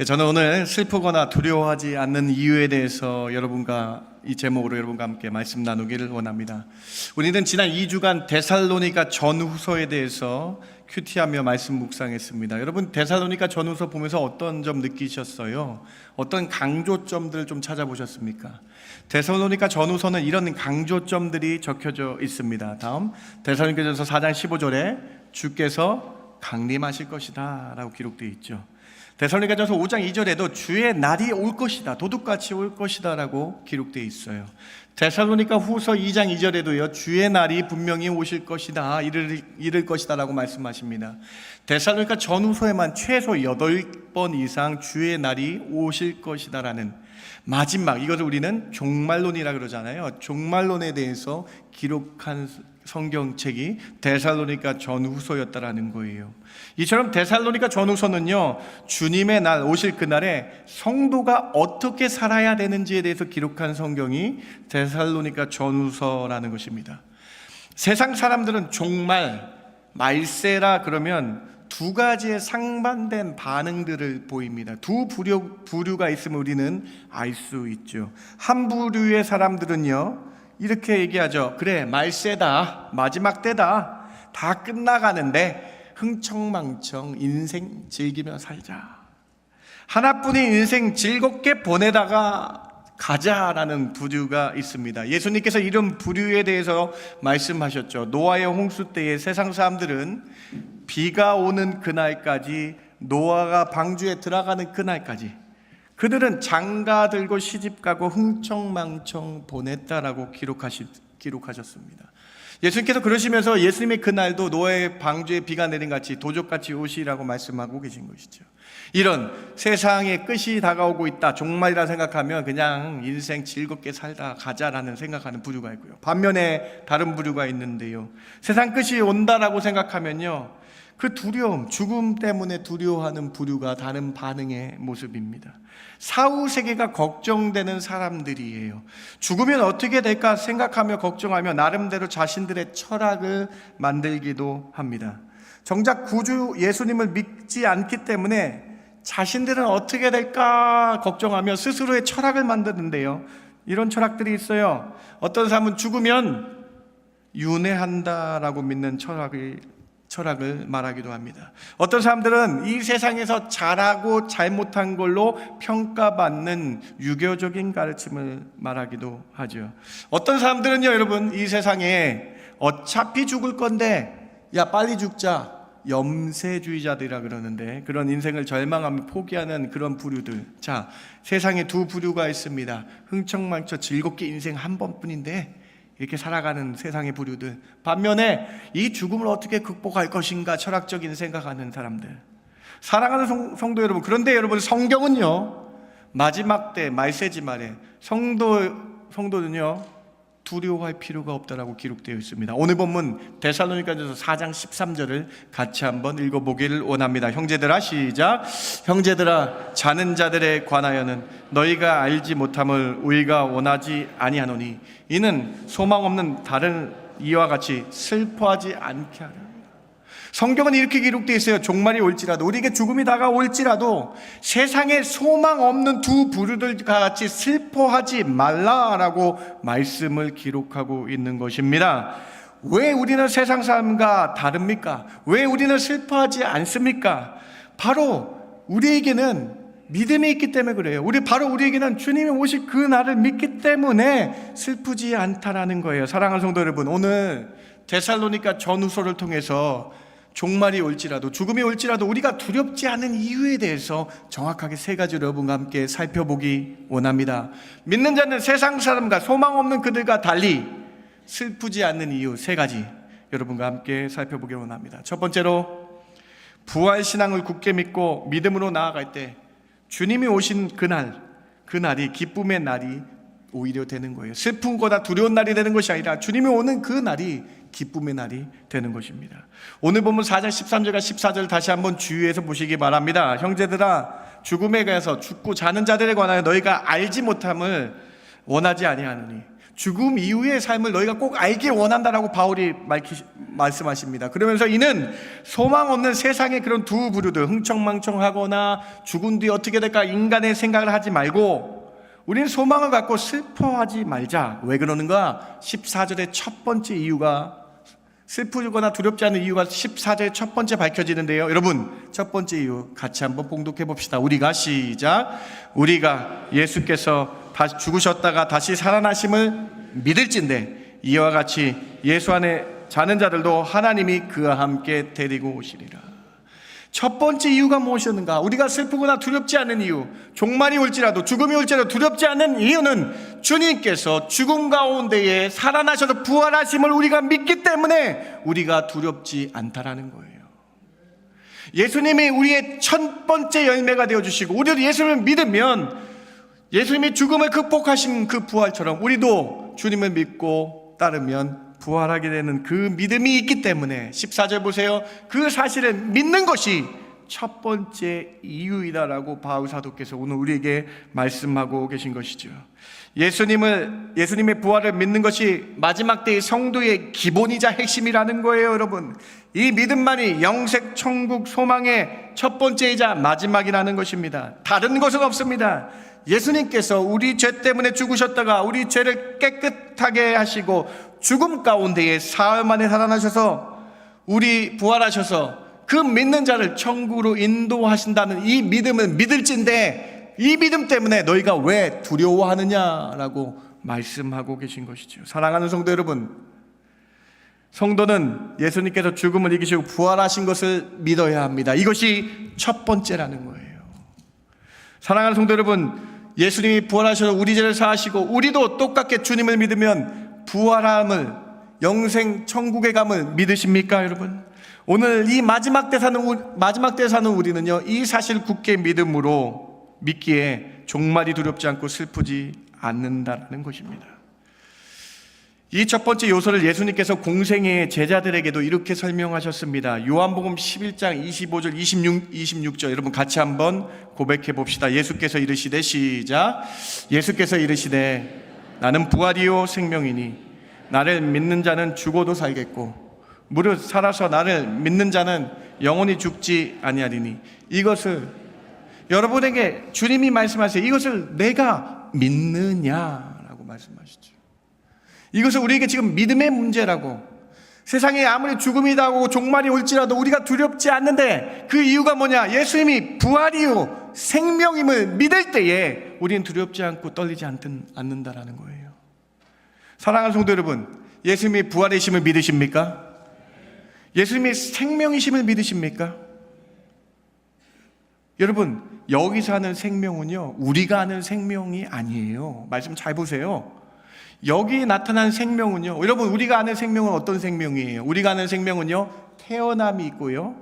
저는 오늘 슬프거나 두려워하지 않는 이유에 대해서 여러분과 이 제목으로 여러분과 함께 말씀 나누기를 원합니다. 우리는 지난 2주간 데살로니가 전후서에 대해서 큐티하며 말씀 묵상했습니다. 여러분 데살로니가 전후서 보면서 어떤 점 느끼셨어요? 어떤 강조점들을 좀 찾아보셨습니까? 데살로니가 전후서는 이런 강조점들이 적혀져 있습니다. 다음 데살로니가전서 4장 15절에 주께서 강림하실 것이다 라고 기록되어 있죠. 데살로니가전서 5장 2절에도 주의 날이 올 것이다, 도둑같이 올 것이다 라고 기록되어 있어요. 데살로니가 후서 2장 2절에도요 주의 날이 분명히 오실 것이다, 이를 것이다 라고 말씀하십니다. 데살로니가 전후서에만 최소 8번 이상 주의 날이 오실 것이다 라는 마지막, 이것을 우리는 종말론이라 그러잖아요. 종말론에 대해서 기록한 성경책이 데살로니가 전후서였다라는 거예요. 이처럼 데살로니가 전후서는요 주님의 날, 오실 그날에 성도가 어떻게 살아야 되는지에 대해서 기록한 성경이 데살로니가 전후서라는 것입니다. 세상 사람들은 종말, 말세라 그러면 두 가지의 상반된 반응들을 보입니다. 두 부류가 있으면 우리는 알 수 있죠. 한 부류의 사람들은요 이렇게 얘기하죠. 그래, 말세다, 마지막 때다, 다 끝나가는데 흥청망청 인생 즐기며 살자, 하나뿐인 인생 즐겁게 보내다가 가자라는 부류가 있습니다. 예수님께서 이런 부류에 대해서 말씀하셨죠. 노아의 홍수 때에 세상 사람들은 비가 오는 그날까지, 노아가 방주에 들어가는 그날까지 그들은 장가 들고 시집가고 흥청망청 보냈다라고 기록하셨습니다. 예수님께서 그러시면서 예수님의 그날도 노아의 방주에 비가 내린 같이 도적같이 오시라고 말씀하고 계신 것이죠. 이런 세상의 끝이 다가오고 있다, 종말이라 생각하면 그냥 인생 즐겁게 살다 가자라는 생각하는 부류가 있고요. 반면에 다른 부류가 있는데요, 세상 끝이 온다라고 생각하면요 그 두려움, 죽음 때문에 두려워하는 부류가 다른 반응의 모습입니다. 사후세계가 걱정되는 사람들이에요. 죽으면 어떻게 될까 생각하며 걱정하며 나름대로 자신들의 철학을 만들기도 합니다. 정작 구주 예수님을 믿지 않기 때문에 자신들은 어떻게 될까 걱정하며 스스로의 철학을 만드는데요, 이런 철학들이 있어요. 어떤 사람은 죽으면 윤회한다라고 믿는 철학을 말하기도 합니다. 어떤 사람들은 이 세상에서 잘하고 잘못한 걸로 평가받는 유교적인 가르침을 말하기도 하죠. 어떤 사람들은요, 여러분, 이 세상에 어차피 죽을 건데 야 빨리 죽자, 염세주의자들이라 그러는데, 그런 인생을 절망하며 포기하는 그런 부류들. 자, 세상에 두 부류가 있습니다. 흥청망청 즐겁게 인생 한 번뿐인데 이렇게 살아가는 세상의 부류들, 반면에 이 죽음을 어떻게 극복할 것인가 철학적인 생각하는 사람들. 사랑하는 성도 여러분, 그런데 여러분, 성경은요 마지막 때 말세지 말에 성도는요 두려워할 필요가 없다라고 기록되어 있습니다. 오늘 본문 데살로니가전서 4장 13절을 같이 한번 읽어보기를 원합니다. 형제들아, 시작. 형제들아, 자는 자들에 관하여는 너희가 알지 못함을 우리가 원하지 아니하노니 이는 소망 없는 다른 이와 같이 슬퍼하지 않게 하려. 성경은 이렇게 기록되어 있어요. 종말이 올지라도, 우리에게 죽음이 다가올지라도 세상에 소망 없는 두 부류들과 같이 슬퍼하지 말라라고 말씀을 기록하고 있는 것입니다. 왜 우리는 세상 사람과 다릅니까? 왜 우리는 슬퍼하지 않습니까? 바로 우리에게는 믿음이 있기 때문에 그래요. 우리에게는 주님이 오실 그 날을 믿기 때문에 슬프지 않다라는 거예요. 사랑하는 성도 여러분, 오늘 데살로니가 전후서를 통해서 종말이 올지라도, 죽음이 올지라도 우리가 두렵지 않은 이유에 대해서 정확하게 세 가지로 여러분과 함께 살펴보기 원합니다. 믿는 자는 세상 사람과 소망 없는 그들과 달리 슬프지 않는 이유 세 가지 여러분과 함께 살펴보기 원합니다. 첫 번째로, 부활신앙을 굳게 믿고 믿음으로 나아갈 때 주님이 오신 그날이 기쁨의 날이 오히려 되는 거예요. 슬픔보다 두려운 날이 되는 것이 아니라 주님이 오는 그 날이 기쁨의 날이 되는 것입니다. 오늘 보면 4장 13절과 14절 다시 한번 주의해서 보시기 바랍니다. 형제들아, 죽음에 가서 죽고 자는 자들에 관하여 너희가 알지 못함을 원하지 아니하노니 죽음 이후의 삶을 너희가 꼭 알길 원한다라고 바울이 말씀하십니다. 그러면서 이는 소망 없는 세상의 그런 두 부류들, 흥청망청하거나 죽은 뒤 어떻게 될까 인간의 생각을 하지 말고 우리는 소망을 갖고 슬퍼하지 말자. 왜 그러는가? 14절의 첫 번째 이유가, 슬프거나 두렵지 않은 이유가 14절의 첫 번째 밝혀지는데요. 여러분, 첫 번째 이유 같이 한번 봉독해 봅시다. 우리가, 시작. 우리가 예수께서 다시 죽으셨다가 다시 살아나심을 믿을진대 이와 같이 예수 안에 자는 자들도 하나님이 그와 함께 데리고 오시리라. 첫 번째 이유가 무엇이었는가? 우리가 슬프거나 두렵지 않은 이유, 종말이 올지라도, 죽음이 올지라도 두렵지 않는 이유는 주님께서 죽음 가운데에 살아나셔서 부활하심을 우리가 믿기 때문에 우리가 두렵지 않다라는 거예요. 예수님이 우리의 첫 번째 열매가 되어주시고, 우리도 예수님을 믿으면 예수님이 죽음을 극복하신 그 부활처럼 우리도 주님을 믿고 따르면 부활하게 되는 그 믿음이 있기 때문에 14절 보세요. 그 사실을 믿는 것이 첫 번째 이유이다라고 바울 사도께서 오늘 우리에게 말씀하고 계신 것이죠. 예수님의 부활을 믿는 것이 마지막 때의 성도의 기본이자 핵심이라는 거예요, 여러분. 이 믿음만이 영생 천국 소망의 첫 번째이자 마지막이라는 것입니다. 다른 것은 없습니다. 예수님께서 우리 죄 때문에 죽으셨다가 우리 죄를 깨끗하게 하시고 죽음 가운데에 사흘 만에 살아나셔서 우리 부활하셔서 그 믿는 자를 천국으로 인도하신다는 이 믿음을 믿을진데, 이 믿음 때문에 너희가 왜 두려워하느냐라고 말씀하고 계신 것이죠. 사랑하는 성도 여러분, 성도는 예수님께서 죽음을 이기시고 부활하신 것을 믿어야 합니다. 이것이 첫 번째라는 거예요. 사랑하는 성도 여러분, 예수님이 부활하셔서 우리 죄를 사하시고 우리도 똑같게 주님을 믿으면 부활함을, 영생 천국에 감을 믿으십니까, 여러분? 오늘 이 마지막 때 사는 우리는요, 이 사실 굳게 믿음으로 믿기에 종말이 두렵지 않고 슬프지 않는다는 것입니다. 이 첫 번째 요소를 예수님께서 공생의 제자들에게도 이렇게 설명하셨습니다. 요한복음 11장 25절 26절 여러분 같이 한번 고백해 봅시다. 예수께서 이르시되, 시작. 예수께서 이르시되 나는 부활이요 생명이니 나를 믿는 자는 죽어도 살겠고 무릇 살아서 나를 믿는 자는 영원히 죽지 아니하리니. 이것을 여러분에게 주님이 말씀하세요. 이것을 내가 믿느냐라고 말씀하시죠. 이것은 우리에게 지금 믿음의 문제라고, 세상에 아무리 죽음이 다가오고 종말이 올지라도 우리가 두렵지 않는데 그 이유가 뭐냐? 예수님이 부활이요 생명임을 믿을 때에 우리는 두렵지 않고 떨리지 않는다라는 거예요. 사랑하는 성도 여러분, 예수님이 부활이심을 믿으십니까? 예수님이 생명이심을 믿으십니까? 여러분, 여기서 하는 생명은요, 우리가 아는 생명이 아니에요. 말씀 잘 보세요. 여기 나타난 생명은요, 여러분, 우리가 아는 생명은 어떤 생명이에요? 우리가 아는 생명은요, 태어남이 있고요,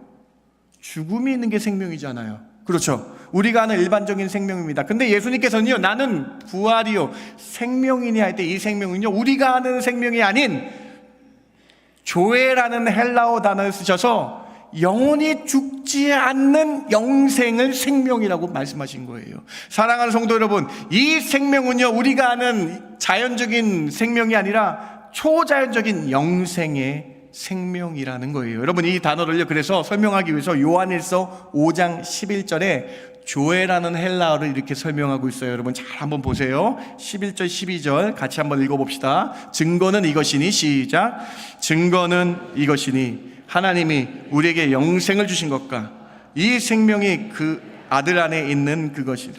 죽음이 있는 게 생명이잖아요. 그렇죠? 우리가 아는 일반적인 생명입니다. 근데 예수님께서는요, 나는 부활이요 생명이니 할 때 이 생명은요, 우리가 아는 생명이 아닌 조에라는 헬라어 단어를 쓰셔서 영원히 죽지 않는 영생을 생명이라고 말씀하신 거예요. 사랑하는 성도 여러분, 이 생명은요, 우리가 아는 자연적인 생명이 아니라 초자연적인 영생의 생명이라는 거예요. 여러분, 이 단어를요, 그래서 설명하기 위해서 요한일서 5장 11절에 조에라는 헬라어를 이렇게 설명하고 있어요. 여러분 잘 한번 보세요. 11절 12절 같이 한번 읽어봅시다. 증거는 이것이니, 시작. 증거는 이것이니 하나님이 우리에게 영생을 주신 것과 이 생명이 그 아들 안에 있는 그것이라.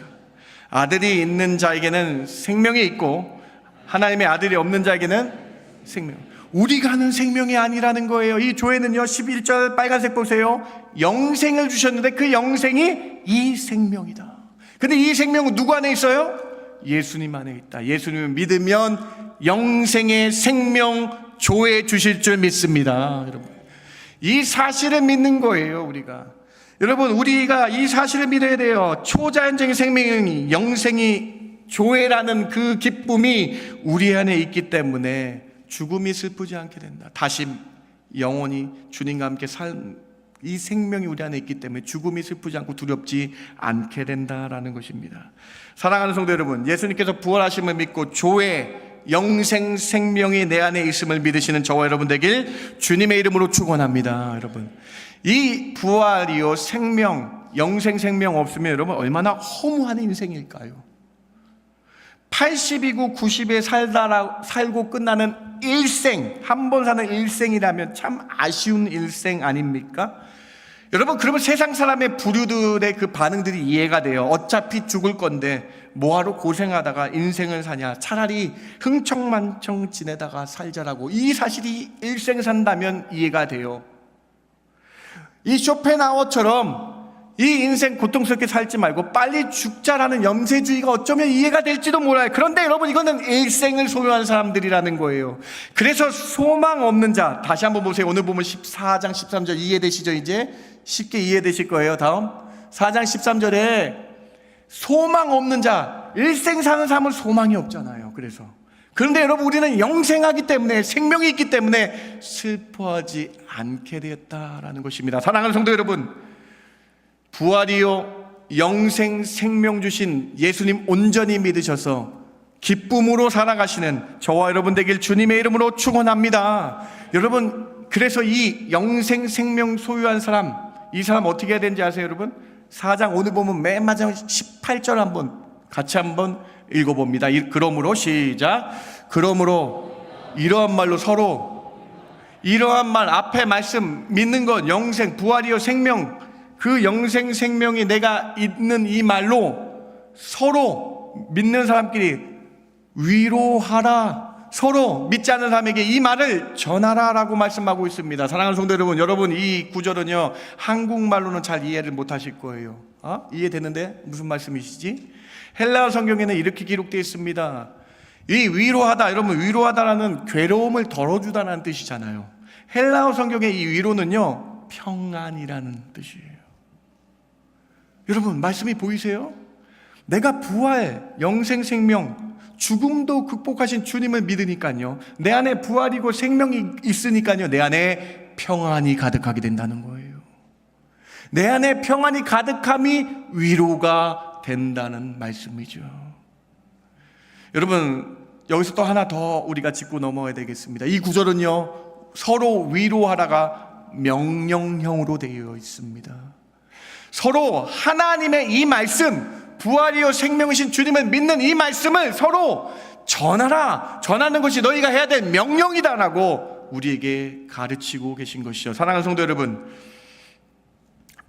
아들이 있는 자에게는 생명이 있고 하나님의 아들이 없는 자에게는 생명. 우리가 아는 생명이 아니라는 거예요. 이 조에는요, 11절 빨간색 보세요. 영생을 주셨는데 그 영생이 이 생명이다. 근데 이 생명은 누구 안에 있어요? 예수님 안에 있다. 예수님을 믿으면 영생의 생명 조에 주실 줄 믿습니다. 여러분, 이 사실을 믿는 거예요, 우리가. 여러분, 우리가 이 사실을 믿어야 돼요. 초자연적인 생명이, 영생이, 조회라는 그 기쁨이 우리 안에 있기 때문에 죽음이 슬프지 않게 된다. 다시 영원히 주님과 함께 이 생명이 우리 안에 있기 때문에 죽음이 슬프지 않고 두렵지 않게 된다라는 것입니다. 사랑하는 성도 여러분, 예수님께서 부활하심을 믿고 조회, 영생 생명이 내 안에 있음을 믿으시는 저와 여러분 되길 주님의 이름으로 축원합니다. 여러분, 이 부활이요 생명, 영생 생명 없으면 여러분 얼마나 허무한 인생일까요? 80이고 90에 살고 끝나는 일생, 한 번 사는 일생이라면 참 아쉬운 일생 아닙니까? 여러분, 그러면 세상 사람의 부류들의 그 반응들이 이해가 돼요. 어차피 죽을 건데 뭐하러 고생하다가 인생을 사냐, 차라리 흥청망청 지내다가 살자라고. 이 사실이 일생 산다면 이해가 돼요. 이 쇼펜하우어처럼 이 인생 고통스럽게 살지 말고 빨리 죽자라는 염세주의가 어쩌면 이해가 될지도 몰라요. 그런데 여러분, 이거는 일생을 소유한 사람들이라는 거예요. 그래서 소망 없는 자, 다시 한번 보세요. 오늘 보면 14장 13절 이해되시죠? 이제 쉽게 이해되실 거예요. 다음 4장 13절에 소망 없는 자, 일생 사는 사람은 소망이 없잖아요. 그런데 여러분, 우리는 영생하기 때문에, 생명이 있기 때문에 슬퍼하지 않게 되었다라는 것입니다. 사랑하는 성도 여러분, 부활이요 영생 생명 주신 예수님 온전히 믿으셔서 기쁨으로 살아가시는 저와 여러분 되길 주님의 이름으로 축원합니다. 여러분, 그래서 이 영생 생명 소유한 사람, 이 사람 어떻게 해야 되는지 아세요? 여러분, 4장 오늘 보면 맨 마지막 18절 같이 한번 읽어봅니다. 그러므로 시작. 그러므로 이러한 말로 서로, 이러한 말 앞에 말씀 믿는 것, 영생 부활이요 생명, 그 영생 생명이 내가 있는 이 말로 서로 믿는 사람끼리 위로하라. 서로 믿지 않는 사람에게 이 말을 전하라라고 말씀하고 있습니다. 사랑하는 성도 여러분, 여러분 이 구절은요 한국말로는 잘 이해를 못하실 거예요. 이해되는데 무슨 말씀이시지? 헬라어 성경에는 이렇게 기록되어 있습니다. 이 위로하다, 여러분 위로하다라는 괴로움을 덜어주다라는 뜻이잖아요. 헬라어 성경의 이 위로는요 평안이라는 뜻이에요. 여러분, 말씀이 보이세요? 내가 부활, 영생 생명, 죽음도 극복하신 주님을 믿으니까요, 내 안에 부활이고 생명이 있으니까요, 내 안에 평안이 가득하게 된다는 거예요. 내 안에 평안이 가득함이 위로가 된다는 말씀이죠. 여러분, 여기서 또 하나 더 우리가 짚고 넘어가야 되겠습니다. 이 구절은요 서로 위로하라가 명령형으로 되어 있습니다. 서로 하나님의 이 말씀, 부활이요 생명이신 주님을 믿는 이 말씀을 서로 전하라. 전하는 것이 너희가 해야 될 명령이다라고 우리에게 가르치고 계신 것이죠. 사랑하는 성도 여러분,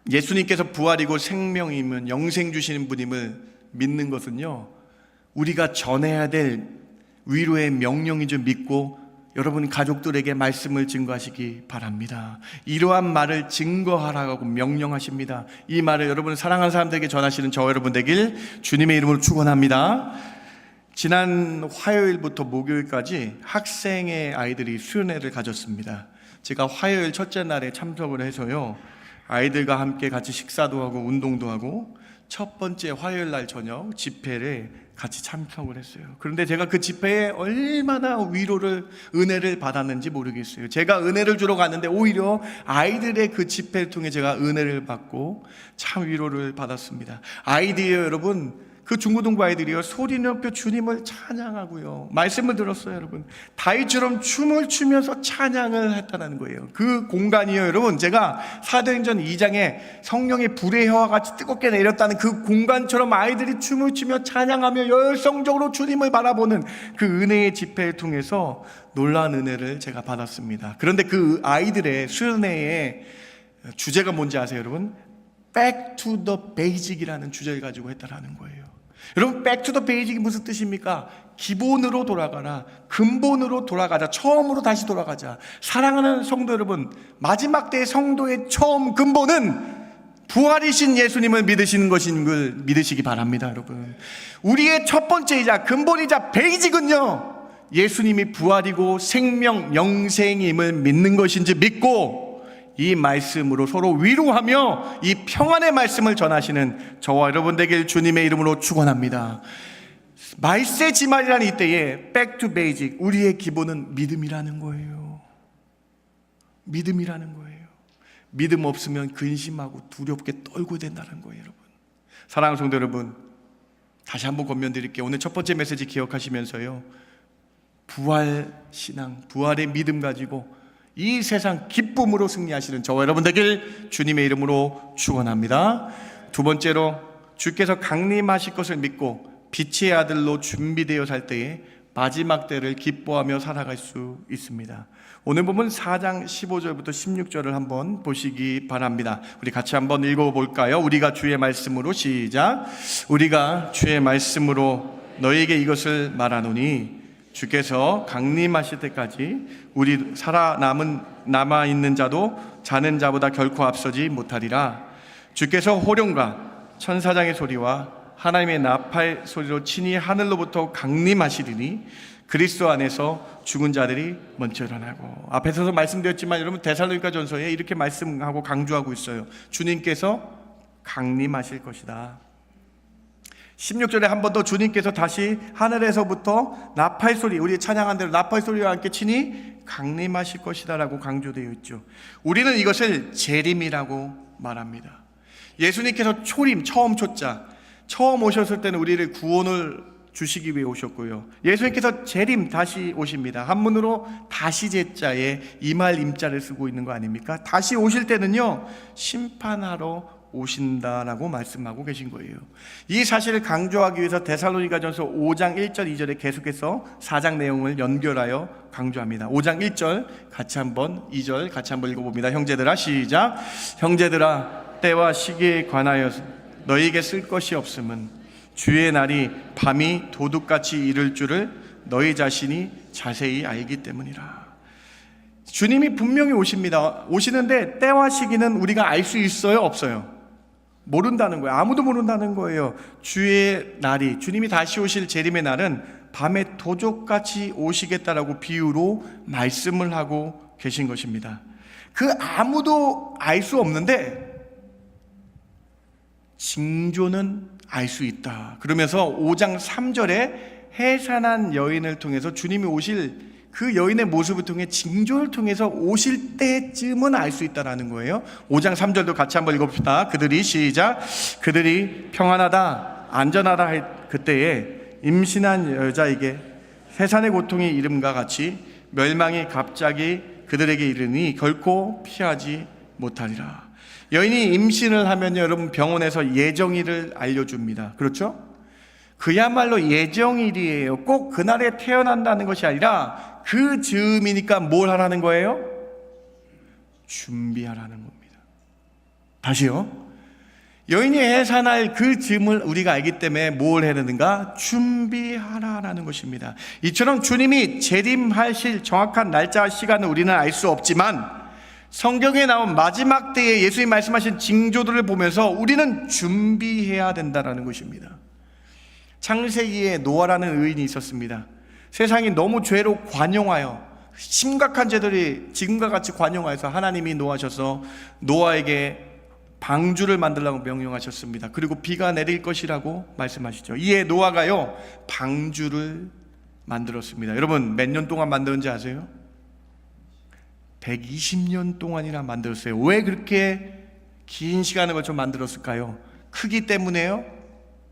예수님께서 부활이고 생명이면 영생 주시는 분임을 믿는 것은요 우리가 전해야 될 위로의 명령인 줄 믿고 여러분 가족들에게 말씀을 증거하시기 바랍니다. 이러한 말을 증거하라고 명령하십니다. 이 말을 여러분 사랑하는 사람들에게 전하시는 저 여러분 되길 주님의 이름으로 축원합니다. 지난 화요일부터 목요일까지 학생의 아이들이 수련회를 가졌습니다. 제가 화요일 첫째 날에 참석을 해서요 아이들과 함께 같이 식사도 하고 운동도 하고 첫 번째 화요일 날 저녁 집회를 같이 참석을 했어요. 그런데 제가 그 집회에 얼마나 위로를, 은혜를 받았는지 모르겠어요. 제가 은혜를 주러 갔는데 오히려 아이들의 그 집회를 통해 제가 은혜를 받고 참 위로를 받았습니다. 아이들이요 여러분, 그 중고등부 아이들이요 소리 높여 주님을 찬양하고요 말씀을 들었어요. 여러분, 다윗처럼 춤을 추면서 찬양을 했다는 거예요. 그 공간이요 여러분, 제가 사도행전 2장에 성령의 불의 혀와 같이 뜨겁게 내렸다는 그 공간처럼 아이들이 춤을 추며 찬양하며 열성적으로 주님을 바라보는 그 은혜의 집회를 통해서 놀라운 은혜를 제가 받았습니다. 그런데 그 아이들의 수련회의 주제가 뭔지 아세요 여러분? Back to the Basic이라는 주제를 가지고 했다라는 거예요. 여러분, Back to the Basic이 무슨 뜻입니까? 기본으로 돌아가라, 근본으로 돌아가자, 처음으로 다시 돌아가자. 사랑하는 성도 여러분, 마지막 때의 성도의 처음 근본은 부활이신 예수님을 믿으시는 것인 걸 믿으시기 바랍니다. 여러분, 우리의 첫 번째이자 근본이자 베이직은요 예수님이 부활이고 생명, 영생임을 믿는 것인지 믿고 이 말씀으로 서로 위로하며 이 평안의 말씀을 전하시는 저와 여러분 되길 주님의 이름으로 축원합니다. 말세지말이라는 이때에 Back to Basic, 우리의 기본은 믿음이라는 거예요. 믿음이라는 거예요. 믿음 없으면 근심하고 두렵게 떨고 된다는 거예요. 여러분, 사랑하는 성도 여러분, 다시 한번 권면드릴게요. 오늘 첫 번째 메시지 기억하시면서요 부활 신앙, 부활의 믿음 가지고 이 세상 기쁨으로 승리하시는 저와 여러분 되길 주님의 이름으로 축원합니다. 두 번째로, 주께서 강림하실 것을 믿고 빛의 아들로 준비되어 살 때에 마지막 때를 기뻐하며 살아갈 수 있습니다. 오늘 보면 4장 15절부터 16절을 한번 보시기 바랍니다. 우리 같이 한번 읽어볼까요? 우리가 주의 말씀으로, 시작. 우리가 주의 말씀으로 너희에게 이것을 말하노니 주께서 강림하실 때까지 우리 남아있는 자도 자는 자보다 결코 앞서지 못하리라. 주께서 호령과 천사장의 소리와 하나님의 나팔 소리로 친히 하늘로부터 강림하시리니 그리스도 안에서 죽은 자들이 먼저 일어나고. 앞에서도 말씀드렸지만 여러분 데살로니가 전서에 이렇게 말씀하고 강조하고 있어요. 주님께서 강림하실 것이다. 16절에 한 번 더 주님께서 다시 하늘에서부터 나팔소리, 우리 찬양한 대로 나팔소리와 함께 친히 강림하실 것이다 라고 강조되어 있죠. 우리는 이것을 재림이라고 말합니다. 예수님께서 초림, 처음 초자, 처음 오셨을 때는 우리를 구원을 주시기 위해 오셨고요. 예수님께서 재림, 다시 오십니다. 한문으로 다시 제자에 임할 임자를 쓰고 있는 거 아닙니까? 다시 오실 때는요, 심판하러 오신다라고 말씀하고 계신 거예요. 이 사실을 강조하기 위해서 데살로니가전서 5장 1절 2절에 계속해서 4장 내용을 연결하여 강조합니다. 5장 1절 같이 한번, 2절 같이 한번 읽어봅니다. 형제들아, 시작. 형제들아, 때와 시기에 관하여 너희에게 쓸 것이 없음은 주의 날이 밤이 도둑같이 이를 줄을 너희 자신이 자세히 알기 때문이라. 주님이 분명히 오십니다. 오시는데 때와 시기는 우리가 알 수 있어요, 없어요? 모른다는 거예요. 아무도 모른다는 거예요. 주의 날이, 주님이 다시 오실 재림의 날은 밤에 도적같이 오시겠다라고 비유로 말씀을 하고 계신 것입니다. 그 아무도 알 수 없는데 징조는 알 수 있다. 그러면서 5장 3절에 해산한 여인을 통해서 주님이 오실 그 여인의 모습을 통해 징조를 통해서 오실 때쯤은 알 수 있다는 거예요. 5장 3절도 같이 한번 읽어봅시다. 그들이, 시작. 그들이 평안하다, 안전하다 할 그때에 임신한 여자에게 해산의 고통이 이름과 같이 멸망이 갑자기 그들에게 이르니 결코 피하지 못하리라. 여인이 임신을 하면요, 여러분 병원에서 예정일을 알려줍니다. 그렇죠? 그야말로 예정일이에요. 꼭 그날에 태어난다는 것이 아니라 그 즈음이니까 뭘 하라는 거예요? 준비하라는 겁니다. 다시요. 여인이 해산할 그 즈음을 우리가 알기 때문에 뭘 해야 되는가? 준비하라라는 것입니다. 이처럼 주님이 재림하실 정확한 날짜와 시간을 우리는 알 수 없지만 성경에 나온 마지막 때에 예수님 말씀하신 징조들을 보면서 우리는 준비해야 된다는 것입니다. 창세기에 노아라는 의인이 있었습니다. 세상이 너무 죄로 관용하여 심각한 죄들이 지금과 같이 관용하여서 하나님이 노하셔서 노아에게 방주를 만들라고 명령하셨습니다. 그리고 비가 내릴 것이라고 말씀하시죠. 이에 노아가요 방주를 만들었습니다. 여러분 몇 년 동안 만들었는지 아세요? 120년 동안이나 만들었어요. 왜 그렇게 긴 시간을 걸쳐 만들었을까요? 크기 때문에요?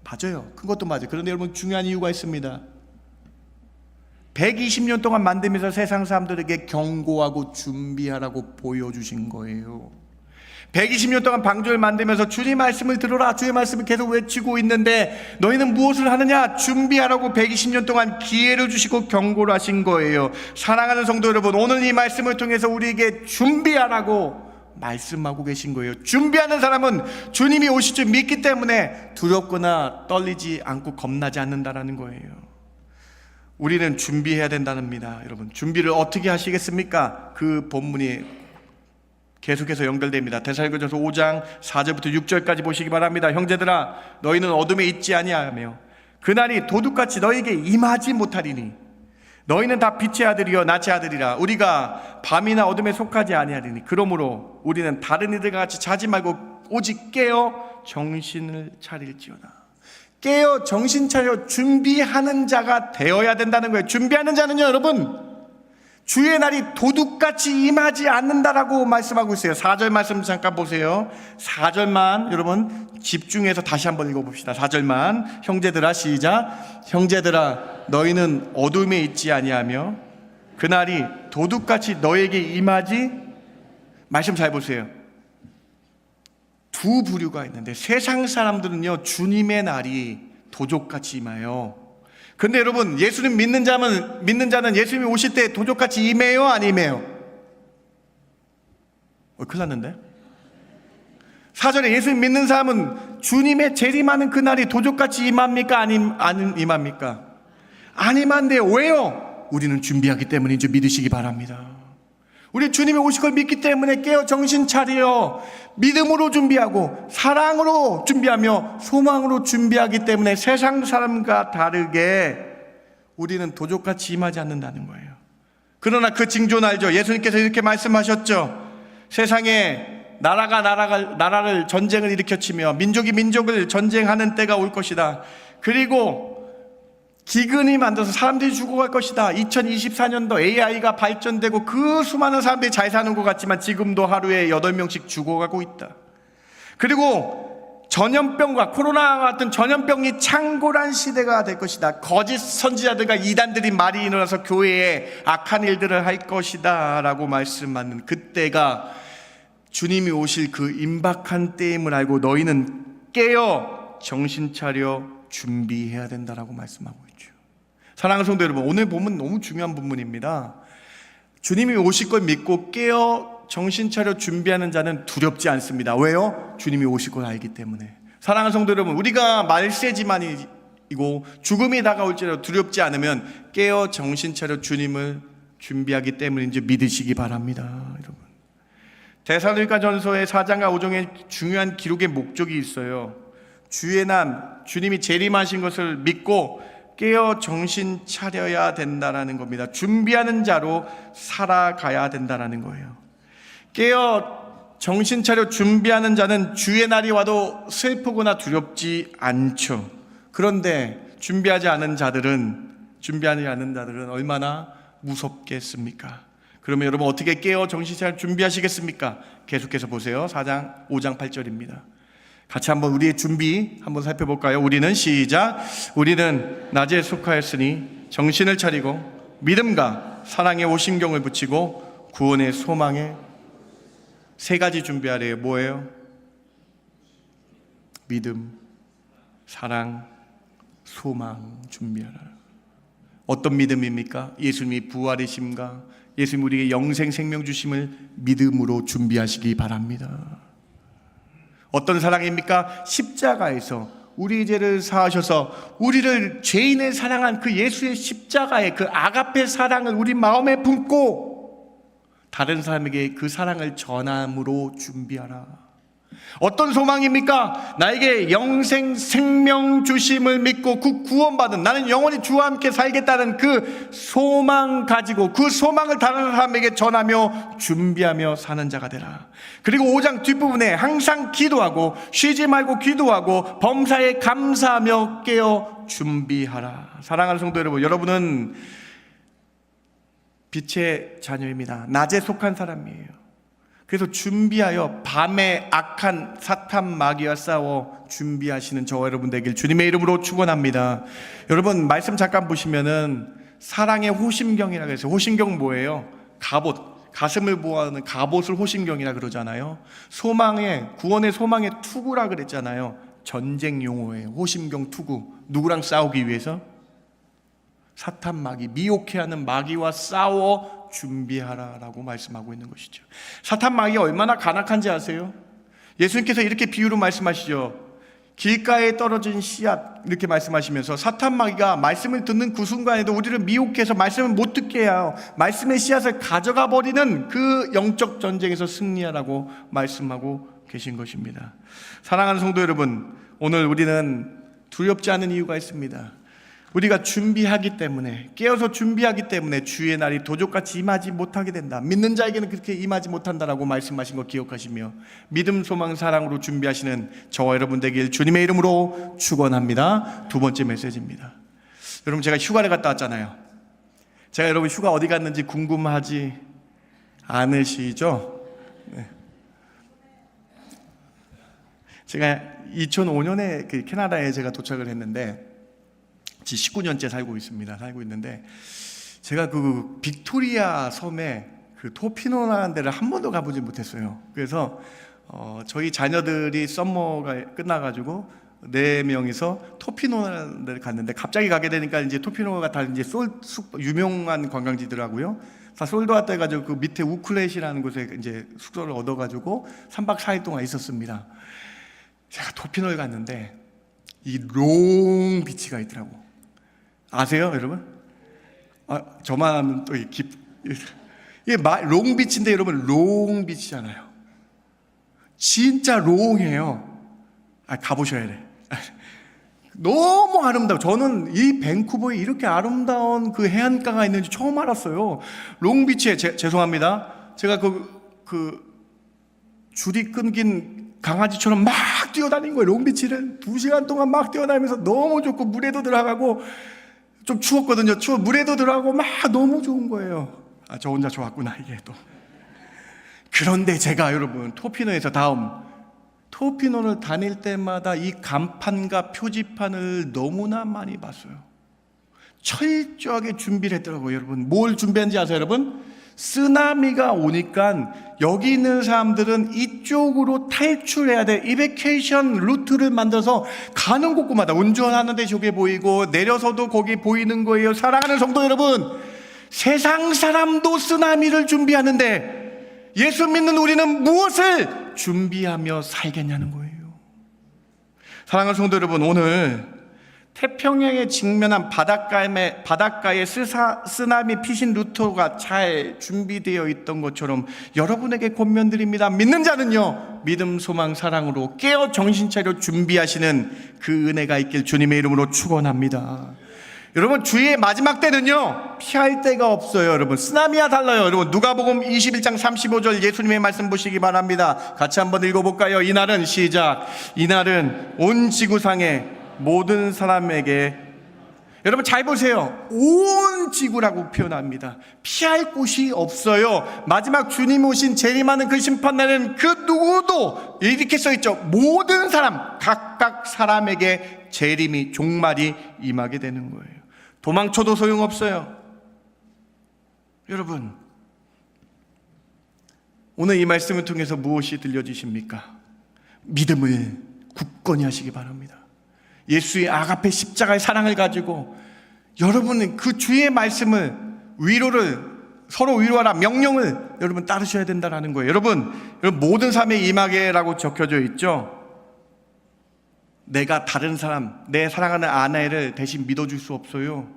맞아요. 큰 것도 맞아요. 그런데 여러분 중요한 이유가 있습니다. 120년 동안 만들면서 세상 사람들에게 경고하고 준비하라고 보여주신 거예요. 120년 동안 방주를 만들면서 주님 말씀을 들어라, 주의 말씀을 계속 외치고 있는데 너희는 무엇을 하느냐? 준비하라고 120년 동안 기회를 주시고 경고를 하신 거예요. 사랑하는 성도 여러분, 오늘 이 말씀을 통해서 우리에게 준비하라고 말씀하고 계신 거예요. 준비하는 사람은 주님이 오실 줄 믿기 때문에 두렵거나 떨리지 않고 겁나지 않는다는 거예요. 우리는 준비해야 된답니다. 여러분 준비를 어떻게 하시겠습니까? 그 본문이 계속해서 연결됩니다. 데살로니가전서 5장 4절부터 6절까지 보시기 바랍니다. 형제들아, 너희는 어둠에 있지 아니하며 그날이 도둑같이 너희에게 임하지 못하리니 너희는 다 빛의 아들이여 낫의 아들이라. 우리가 밤이나 어둠에 속하지 아니하리니 그러므로 우리는 다른 이들과 같이 자지 말고 오직 깨어 정신을 차릴지어다. 깨어 정신 차려 준비하는 자가 되어야 된다는 거예요. 준비하는 자는요, 여러분 주의 날이 도둑같이 임하지 않는다라고 말씀하고 있어요. 4절 말씀 잠깐 보세요. 4절만 여러분 집중해서 다시 한번 읽어봅시다. 4절만. 형제들아, 시작. 형제들아, 너희는 어둠에 있지 아니하며 그날이 도둑같이 너에게 임하지. 말씀 잘 보세요. 두 부류가 있는데, 세상 사람들은요 주님의 날이 도둑같이 임해요. 근데 여러분, 예수님 믿는 자는 예수님이 오실 때 도둑같이 임해요, 안 임해요? 큰일 났는데? 4절에 예수님 믿는 사람은 주님의 재림하는 그날이 도둑같이 임합니까? 안 임합니까? 안 임한대요. 왜요? 우리는 준비하기 때문인 줄 믿으시기 바랍니다. 우리 주님이 오실 걸 믿기 때문에 깨어 정신 차려 믿음으로 준비하고 사랑으로 준비하며 소망으로 준비하기 때문에 세상 사람과 다르게 우리는 도둑같이 임하지 않는다는 거예요. 그러나 그 징조는 알죠? 예수님께서 이렇게 말씀하셨죠. 세상에 나라를 전쟁을 일으켜치며 민족이 민족을 전쟁하는 때가 올 것이다. 그리고 기근이 만들어서 사람들이 죽어갈 것이다. 2024년도 AI가 발전되고 그 수많은 사람들이 잘 사는 것 같지만 지금도 하루에 8명씩 죽어가고 있다. 그리고 전염병과 코로나와 같은 전염병이 창궐한 시대가 될 것이다. 거짓 선지자들과 이단들이 많이 일어나서 교회에 악한 일들을 할 것이다 라고 말씀하는 그때가 주님이 오실 그 임박한 때임을 알고 너희는 깨어 정신 차려 준비해야 된다라고 말씀하고 있죠. 사랑하는 성도 여러분, 오늘 본문 너무 중요한 본문입니다. 주님이 오실 걸 믿고 깨어 정신 차려 준비하는 자는 두렵지 않습니다. 왜요? 주님이 오실 걸 알기 때문에. 사랑하는 성도 여러분, 우리가 말세지만이고 죽음이 다가올지라도 두렵지 않으면 깨어 정신 차려 주님을 준비하기 때문인지 믿으시기 바랍니다. 여러분, 데살로니가전서의 4장과 5장에 중요한 기록의 목적이 있어요. 주의 날 주님이 재림하신 것을 믿고 깨어 정신 차려야 된다는 겁니다. 준비하는 자로 살아가야 된다는 거예요. 깨어 정신 차려 준비하는 자는 주의 날이 와도 슬프거나 두렵지 않죠. 그런데 준비하지 않은 자들은 얼마나 무섭겠습니까? 그러면 여러분 어떻게 깨어 정신 차려 준비하시겠습니까? 계속해서 보세요. 4장 5장 8절입니다. 같이 한번 우리의 준비 한번 살펴볼까요? 우리는 시작. 우리는 낮에 속하였으니 정신을 차리고 믿음과 사랑의 오심경을 붙이고 구원의 소망에 세 가지 준비하래요. 뭐예요? 믿음, 사랑, 소망 준비하라. 어떤 믿음입니까? 예수님이 부활이심과 예수님 우리에게 영생 생명 주심을 믿음으로 준비하시기 바랍니다. 어떤 사랑입니까? 십자가에서 우리 죄를 사하셔서 우리를 죄인을 사랑한 그 예수의 십자가의 그 아가페 사랑을 우리 마음에 품고 다른 사람에게 그 사랑을 전함으로 준비하라. 어떤 소망입니까? 나에게 영생 생명 주심을 믿고 그 구원받은, 나는 영원히 주와 함께 살겠다는 그 소망 가지고 그 소망을 다른 사람에게 전하며 준비하며 사는 자가 되라. 그리고 5장 뒷부분에 항상 기도하고 쉬지 말고 기도하고 범사에 감사하며 깨어 준비하라. 사랑하는 성도 여러분, 여러분은 빛의 자녀입니다. 낮에 속한 사람이에요. 그래서 준비하여 밤에 악한 사탄 마귀와 싸워 준비하시는 저와 여러분 되길 주님의 이름으로 축원합니다. 여러분 말씀 잠깐 보시면은 사랑의 호심경이라고 해서, 호심경 뭐예요? 갑옷, 가슴을 보호하는 갑옷을 호심경이라 그러잖아요. 소망의, 구원의 소망의 투구라 그랬잖아요. 전쟁 용어예요. 호심경 투구. 누구랑 싸우기 위해서? 사탄 마귀, 미혹해하는 마귀와 싸워 준비하라라고 말씀하고 있는 것이죠. 사탄 마귀가 얼마나 간악한지 아세요? 예수님께서 이렇게 비유로 말씀하시죠. 길가에 떨어진 씨앗 이렇게 말씀하시면서 사탄 마귀가 말씀을 듣는 그 순간에도 우리를 미혹해서 말씀을 못 듣게 해요. 말씀의 씨앗을 가져가 버리는 그 영적 전쟁에서 승리하라고 말씀하고 계신 것입니다. 사랑하는 성도 여러분, 오늘 우리는 두렵지 않은 이유가 있습니다. 우리가 준비하기 때문에, 깨어서 준비하기 때문에 주의 날이 도적같이 임하지 못하게 된다. 믿는 자에게는 그렇게 임하지 못한다라고 말씀하신 거 기억하시며 믿음, 소망, 사랑으로 준비하시는 저와 여러분 되길 주님의 이름으로 축원합니다. 두 번째 메시지입니다. 여러분, 제가 휴가를 갔다 왔잖아요. 제가 여러분 휴가 어디 갔는지 궁금하지 않으시죠? 네. 제가 2005년에 그 캐나다에 제가 도착을 했는데 지금 19년째 살고 있는데 제가 그 빅토리아 섬에 그 토피노라는 데를 한 번도 가보지 못했어요. 그래서 저희 자녀들이 썸머가 끝나가지고 4명이서 토피노라는 데를 갔는데 갑자기 가게 되니까 이제 토피노가 다 이제 유명한 관광지더라고요. 다 솔드아웃 해가지고 그 밑에 우클렛이라는 곳에 이제 숙소를 얻어가지고 3박 4일 동안 있었습니다. 제가 토피노를 갔는데 이 롱 비치가 있더라고. 아세요, 여러분? 저만 하면 또 이게 롱 비치인데 여러분 롱 비치잖아요. 진짜 롱해요. 가보셔야 돼. 너무 아름다워. 저는 이 밴쿠버에 이렇게 아름다운 그 해안가가 있는지 처음 알았어요. 롱비치에 죄송합니다. 제가 그 줄이 끊긴 강아지처럼 막 뛰어다닌 거예요. 롱비치를 2시간 동안 막 뛰어다니면서 너무 좋고 물에도 들어가고 좀 추웠거든요. 물에도 들어가고 막 너무 좋은 거예요. 저 혼자 좋았구나 이게 또. 그런데 제가 여러분 토피노에서 토피노를 다닐 때마다 이 간판과 표지판을 너무나 많이 봤어요. 철저하게 준비를 했더라고요. 여러분 뭘 준비한지 아세요 여러분? 쓰나미가 오니까 여기 있는 사람들은 이쪽으로 탈출해야 돼. 이베케이션 루트를 만들어서 가는 곳마다 운전하는데 저게 보이고 내려서도 거기 보이는 거예요. 사랑하는 성도 여러분, 세상 사람도 쓰나미를 준비하는데 예수 믿는 우리는 무엇을 준비하며 살겠냐는 거예요. 사랑하는 성도 여러분, 오늘 태평양에 직면한 바닷가에 쓰나미 피신 루트가 잘 준비되어 있던 것처럼 여러분에게 권면드립니다. 믿는 자는요, 믿음, 소망, 사랑으로 깨어 정신 차려 준비하시는 그 은혜가 있길 주님의 이름으로 축원합니다. 여러분, 주의 마지막 때는요 피할 데가 없어요. 여러분, 쓰나미와 달라요. 여러분, 누가복음 21장 35절 예수님의 말씀 보시기 바랍니다. 같이 한번 읽어볼까요? 이날은 시작. 이날은 온 지구상의 모든 사람에게, 여러분 잘 보세요, 온 지구라고 표현합니다. 피할 곳이 없어요. 마지막 주님 오신 재림하는 그 심판날은 그 누구도, 이렇게 써있죠, 모든 사람, 각각 사람에게 재림이, 종말이 임하게 되는 거예요. 도망쳐도 소용없어요. 여러분, 오늘 이 말씀을 통해서 무엇이 들려지십니까? 믿음을 굳건히 하시기 바랍니다. 예수의 아가페 십자가의 사랑을 가지고 여러분은 그 주의 말씀을, 서로 위로하라 명령을 여러분 따르셔야 된다는 거예요. 여러분 모든 삶에 임하게라고 적혀져 있죠. 내가 다른 사람, 내 사랑하는 아내를 대신 믿어줄 수 없어요.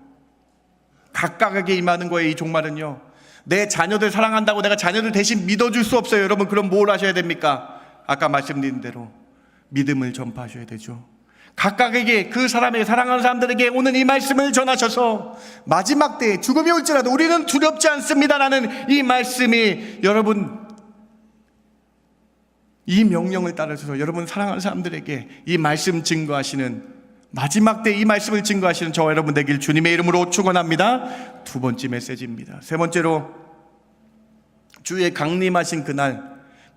각각에게 임하는 거예요. 이 종말은요, 내 자녀들 사랑한다고 내가 자녀들 대신 믿어줄 수 없어요. 여러분, 그럼 뭘 하셔야 됩니까? 아까 말씀드린 대로 믿음을 전파하셔야 되죠. 각각에게, 그 사람에게, 사랑하는 사람들에게 오늘 이 말씀을 전하셔서 마지막 때에 죽음이 올지라도 우리는 두렵지 않습니다라는 이 말씀이, 여러분 이 명령을 따라서 여러분 사랑하는 사람들에게 이 말씀 증거하시는, 마지막 때 이 말씀을 증거하시는 저와 여러분 되길 주님의 이름으로 축원합니다. 두 번째 메시지입니다. 세 번째로, 주의 강림하신 그날,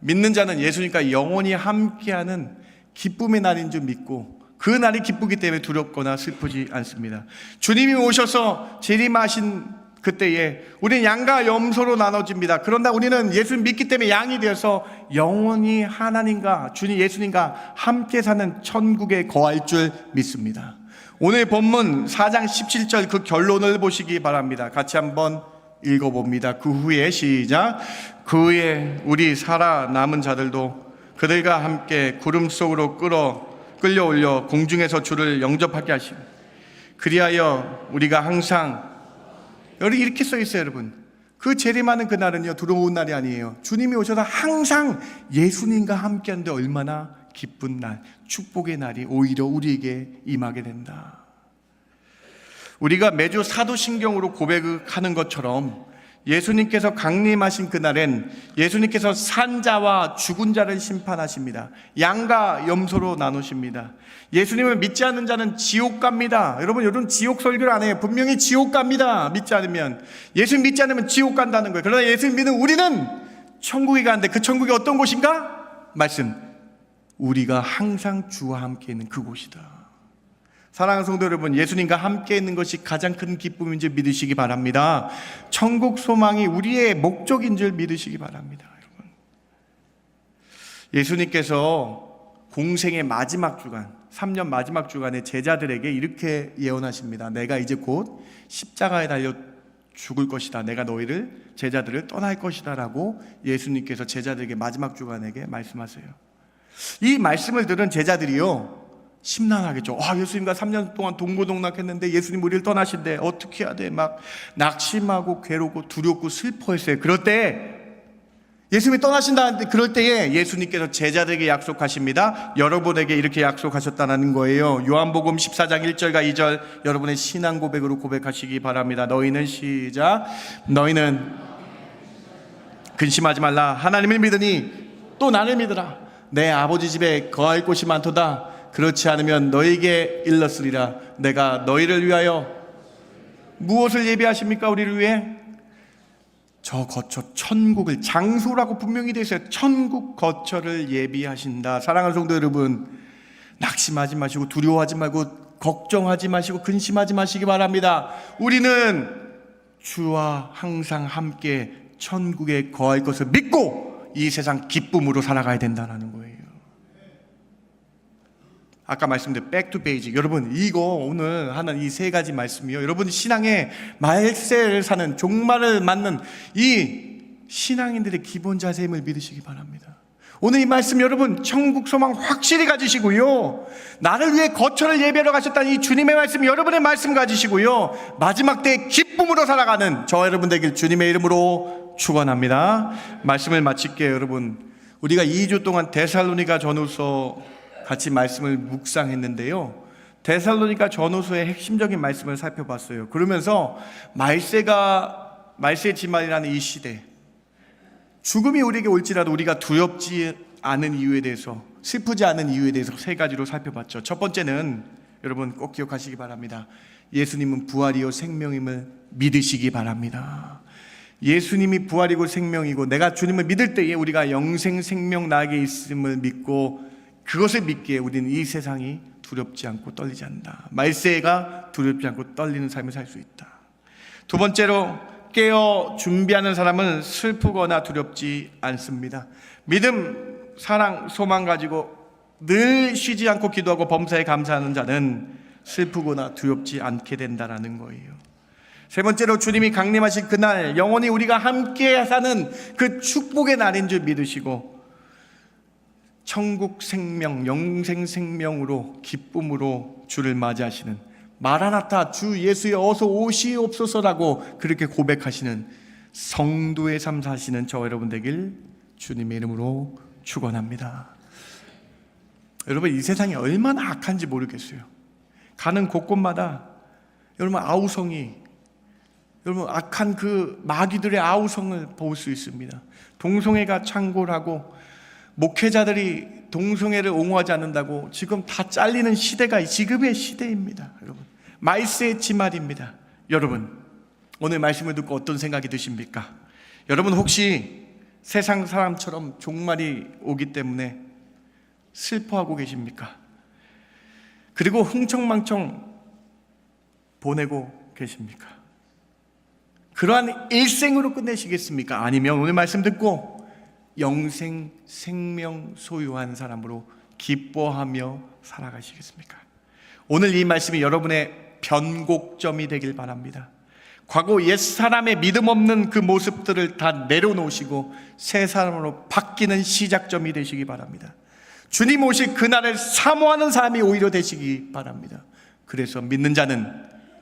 믿는 자는 예수님과 영원히 함께하는 기쁨의 날인 줄 믿고 그 날이 기쁘기 때문에 두렵거나 슬프지 않습니다. 주님이 오셔서 재림하신 그때에 우리는 양과 염소로 나눠집니다. 그런다 우리는 예수를 믿기 때문에 양이 되어서 영원히 하나님과 주님 예수님과 함께 사는 천국에 거할 줄 믿습니다. 오늘 본문 4장 17절 그 결론을 보시기 바랍니다. 같이 한번 읽어봅니다. 그 후에 시작. 그 후에 우리 살아남은 자들도 그들과 함께 구름 속으로 끌려올려 공중에서 주를 영접하게 하시고, 그리하여 우리가 항상, 여기 이렇게 써 있어요. 여러분, 그 재림하는 그날은요 두려운 날이 아니에요. 주님이 오셔서 항상 예수님과 함께하는데 얼마나 기쁜 날, 축복의 날이 오히려 우리에게 임하게 된다. 우리가 매주 사도신경으로 고백하는 것처럼 예수님께서 강림하신 그날엔 예수님께서 산자와 죽은 자를 심판하십니다. 양과 염소로 나누십니다. 예수님을 믿지 않는 자는 지옥 갑니다. 여러분 지옥 설교를 안 해요. 분명히 지옥 갑니다. 믿지 않으면. 예수 믿지 않으면 지옥 간다는 거예요. 그러나 예수 믿는 우리는 천국에 가는데 그 천국이 어떤 곳인가? 말씀, 우리가 항상 주와 함께 있는 그곳이다. 사랑하는 성도 여러분, 예수님과 함께 있는 것이 가장 큰 기쁨인 줄 믿으시기 바랍니다. 천국 소망이 우리의 목적인 줄 믿으시기 바랍니다. 여러분, 예수님께서 공생의 마지막 주간, 3년 마지막 주간에 제자들에게 이렇게 예언하십니다. 내가 이제 곧 십자가에 달려 죽을 것이다. 내가 너희를, 제자들을 떠날 것이다 라고 예수님께서 제자들에게 마지막 주간에게 말씀하세요. 이 말씀을 들은 제자들이요, 심란하겠죠. 예수님과 3년 동안 동고동락했는데 예수님 우리를 떠나신대. 어떻게 해야 돼? 막 낙심하고 괴롭고 두렵고 슬퍼했어요. 그럴 때 예수님이 떠나신다는데, 그럴 때에 예수님께서 제자들에게 약속하십니다. 여러분에게 이렇게 약속하셨다는 거예요. 요한복음 14장 1절과 2절 여러분의 신앙 고백으로 고백하시기 바랍니다. 너희는 시작. 너희는 근심하지 말라. 하나님을 믿으니 또 나를 믿으라. 내 아버지 집에 거할 곳이 많도다. 그렇지 않으면 너에게 일렀으리라. 내가 너희를 위하여 무엇을 예비하십니까? 우리를 위해 저 거처 천국을, 장소라고 분명히 되어 있어요. 천국 거처를 예비하신다. 사랑하는 성도 여러분, 낙심하지 마시고 두려워하지 말고 걱정하지 마시고 근심하지 마시기 바랍니다. 우리는 주와 항상 함께 천국에 거할 것을 믿고 이 세상 기쁨으로 살아가야 된다는 거예요. 아까 말씀드린 백투 베이직, 여러분 이거 오늘 하는 이 세 가지 말씀이요, 여러분 신앙의 말세를 사는, 종말을 맞는 이 신앙인들의 기본 자세임을 믿으시기 바랍니다. 오늘 이 말씀 여러분 천국 소망 확실히 가지시고요, 나를 위해 거처를 예배하러 가셨다는 이 주님의 말씀 여러분의 말씀 가지시고요, 마지막 때에 기쁨으로 살아가는 저와 여러분 되길 주님의 이름으로 축원합니다. 말씀을 마칠게요. 여러분, 우리가 2주 동안 데살로니가 전후서 같이 말씀을 묵상했는데요, 데살로니가 전후서의 핵심적인 말씀을 살펴봤어요. 그러면서 말세의 지말이라는 이 시대, 죽음이 우리에게 올지라도 우리가 두렵지 않은 이유에 대해서, 슬프지 않은 이유에 대해서 세 가지로 살펴봤죠. 첫 번째는 여러분 꼭 기억하시기 바랍니다. 예수님은 부활이요 생명임을 믿으시기 바랍니다. 예수님이 부활이고 생명이고 내가 주님을 믿을 때에 우리가 영생 생명 나에게 있음을 믿고, 그것을 믿기에 우리는 이 세상이 두렵지 않고 떨리지 않는다. 말세가 두렵지 않고 떨리는 삶을 살 수 있다. 두 번째로, 깨어 준비하는 사람은 슬프거나 두렵지 않습니다. 믿음, 사랑, 소망 가지고 늘 쉬지 않고 기도하고 범사에 감사하는 자는 슬프거나 두렵지 않게 된다는 거예요. 세 번째로, 주님이 강림하신 그날 영원히 우리가 함께 사는 그 축복의 날인 줄 믿으시고 천국 생명, 영생 생명으로 기쁨으로 주를 맞이하시는, 마라나타 주 예수여 어서 오시옵소서라고 그렇게 고백하시는 성도의 삶 사시는 저와 여러분 되길 주님의 이름으로 축원합니다. 여러분, 이 세상이 얼마나 악한지 모르겠어요. 가는 곳곳마다 여러분 아우성이, 여러분 악한 그 마귀들의 아우성을 볼 수 있습니다. 동성애가 창궐하고 목회자들이 동성애를 옹호하지 않는다고 지금 다 잘리는 시대가 지금의 시대입니다. 여러분, 말세의 지말입니다. 여러분, 오늘 말씀을 듣고 어떤 생각이 드십니까? 여러분 혹시 세상 사람처럼 종말이 오기 때문에 슬퍼하고 계십니까? 그리고 흥청망청 보내고 계십니까? 그러한 일생으로 끝내시겠습니까? 아니면 오늘 말씀 듣고 영생 생명 소유한 사람으로 기뻐하며 살아가시겠습니까? 오늘 이 말씀이 여러분의 변곡점이 되길 바랍니다. 과거 옛사람의 믿음 없는 그 모습들을 다 내려놓으시고 새 사람으로 바뀌는 시작점이 되시기 바랍니다. 주님 오실 그날을 사모하는 삶이 오히려 되시기 바랍니다. 그래서 믿는 자는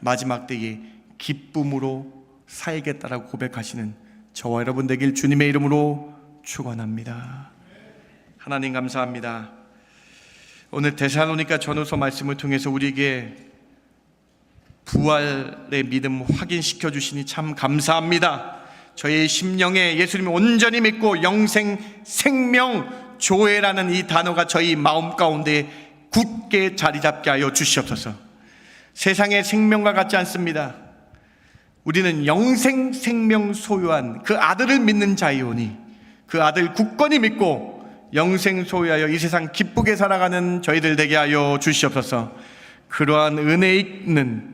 마지막 때에 기쁨으로 살겠다라고 고백하시는 저와 여러분 되길 주님의 이름으로 축원합니다. 하나님 감사합니다. 오늘 데살로니가 전후서 말씀을 통해서 우리에게 부활의 믿음 확인시켜 주시니 참 감사합니다. 저희 심령에 예수님을 온전히 믿고 영생 생명 조회라는 이 단어가 저희 마음 가운데 굳게 자리 잡게 하여 주시옵소서. 세상의 생명과 같지 않습니다. 우리는 영생 생명 소유한 그 아들을 믿는 자이오니 그 아들 굳건히 믿고 영생 소유하여 이 세상 기쁘게 살아가는 저희들 되게 하여 주시옵소서. 그러한 은혜 있는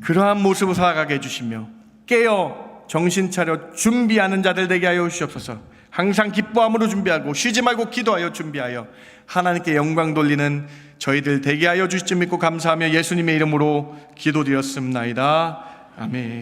그러한 모습으로 살아가게 해주시며 깨어 정신 차려 준비하는 자들 되게 하여 주시옵소서. 항상 기뻐함으로 준비하고 쉬지 말고 기도하여 준비하여 하나님께 영광 돌리는 저희들 되게 하여 주시지 믿고 감사하며 예수님의 이름으로 기도드렸습나이다. 아멘.